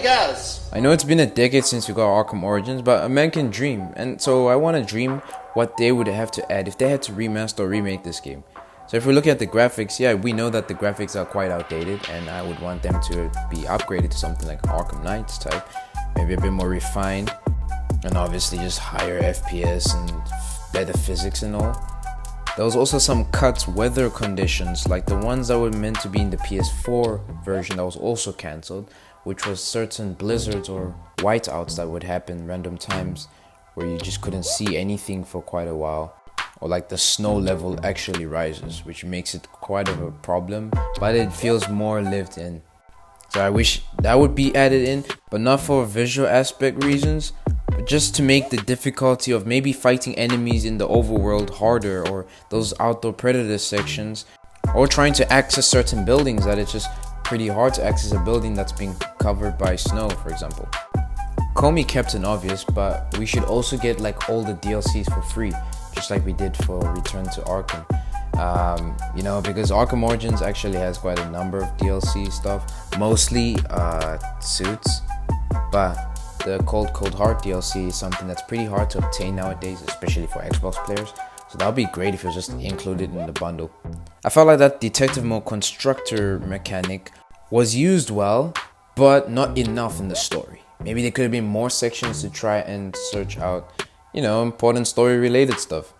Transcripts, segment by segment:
guess. I know it's been a decade since we got Arkham Origins, but a man can dream, and so I want to dream what they would have to add if they had to remaster or remake this game. So if we look at the graphics, yeah, we know that the graphics are quite outdated, and I would want them to be upgraded to something like Arkham Knight's type, maybe a bit more refined, and obviously just higher FPS and better physics and all. There was also some cut weather conditions, like the ones that were meant to be in the PS4 version that was also cancelled, which was certain blizzards or whiteouts that would happen random times where you just couldn't see anything for quite a while. Or like the snow level actually rises, which makes it quite of a problem, but it feels more lived in. So I wish that would be added in, but not for visual aspect reasons, but just to make the difficulty of maybe fighting enemies in the overworld harder, or those outdoor predator sections, or trying to access certain buildings that it's just pretty hard to access a building that's being covered by snow, for example. Comey kept it obvious, but we should also get like all the DLCs for free, just like we did for Return to Arkham. Because Arkham Origins actually has quite a number of DLC stuff, mostly suits, but the Cold Heart DLC is something that's pretty hard to obtain nowadays, especially for Xbox players. So that would be great if it was just included in the bundle. I felt like that detective mode constructor mechanic was used well, but not enough in the story. Maybe there could have been more sections to try and search out, important story related stuff.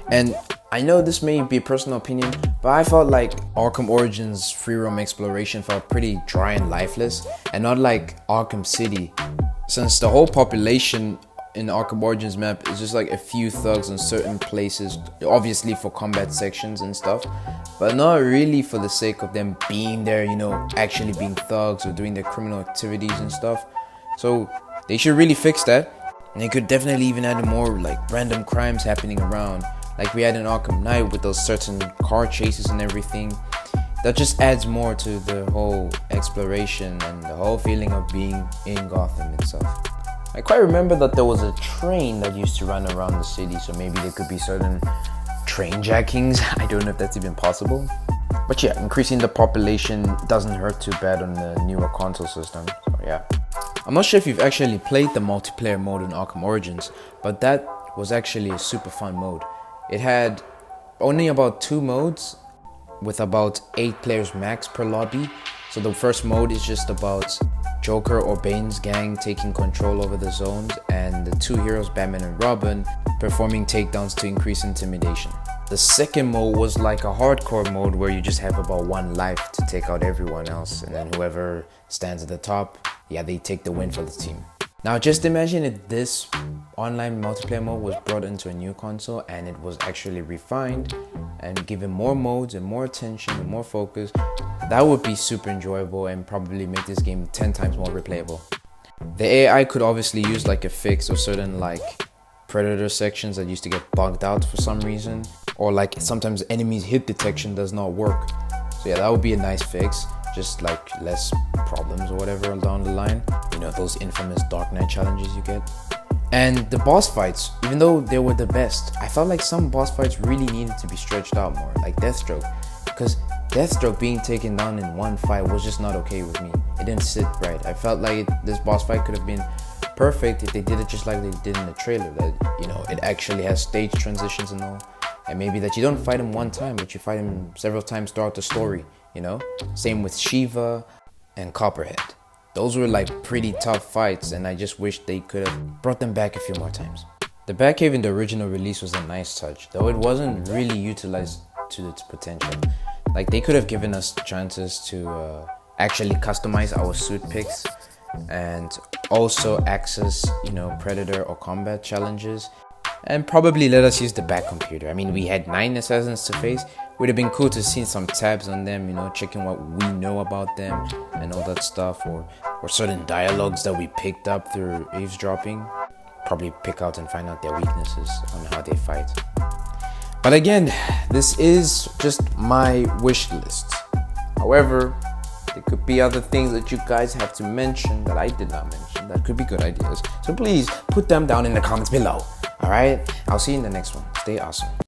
And I know this may be a personal opinion, but I felt like Arkham Origins free roam exploration felt pretty dry and lifeless, and not like Arkham City, since the whole population in the Arkham Origins map is just like a few thugs in certain places, obviously for combat sections and stuff, but not really for the sake of them being there, actually being thugs or doing their criminal activities and stuff. So they should really fix that, and they could definitely even add more like random crimes happening around, like we had in Arkham Knight with those certain car chases and everything. That just adds more to the whole exploration and the whole feeling of being in Gotham itself. I quite remember that there was a train that used to run around the city, so maybe there could be certain train jackings. I don't know if that's even possible. But yeah, increasing the population doesn't hurt too bad on the newer console system, so yeah. I'm not sure if you've actually played the multiplayer mode in Arkham Origins, but that was actually a super fun mode. It had only about 2 modes with about 8 players max per lobby. So the first mode is just about Joker or Bane's gang taking control over the zones, and the 2 heroes, Batman and Robin, performing takedowns to increase intimidation. The second mode was like a hardcore mode where you just have about 1 life to take out everyone else, and then whoever stands at the top, they take the win for the team. Now just imagine if this online multiplayer mode was brought into a new console and it was actually refined and given more modes and more attention and more focus. That would be super enjoyable and probably make this game 10 times more replayable. The AI could obviously use like a fix of certain like predator sections that used to get bugged out for some reason, or like sometimes enemies hit detection does not work. So yeah, that would be a nice fix, just like less problems or whatever down the line. Those infamous Dark Knight challenges you get. And the boss fights, even though they were the best, I felt like some boss fights really needed to be stretched out more, like Deathstroke, because Deathstroke being taken down in one fight was just not okay with me. It didn't sit right. I felt like this boss fight could have been perfect if they did it just like they did in the trailer, that it actually has stage transitions and all, and maybe that you don't fight him one time but you fight him several times throughout the story. Same with Shiva and Copperhead. Those were like pretty tough fights, and I just wish they could have brought them back a few more times. The Batcave in the original release was a nice touch, though it wasn't really utilized to its potential. Like they could have given us chances to actually customize our suit picks and also access, predator or combat challenges, and probably let us use the Bat computer. I mean, we had 9 assassins to face. Would have been cool to see some tabs on them, checking what we know about them and all that stuff, or certain dialogues that we picked up through eavesdropping. Probably pick out and find out their weaknesses on how they fight. But again, this is just my wish list. However, there could be other things that you guys have to mention that I did not mention that could be good ideas. So please put them down in the comments below. Alright, I'll see you in the next one. Stay awesome.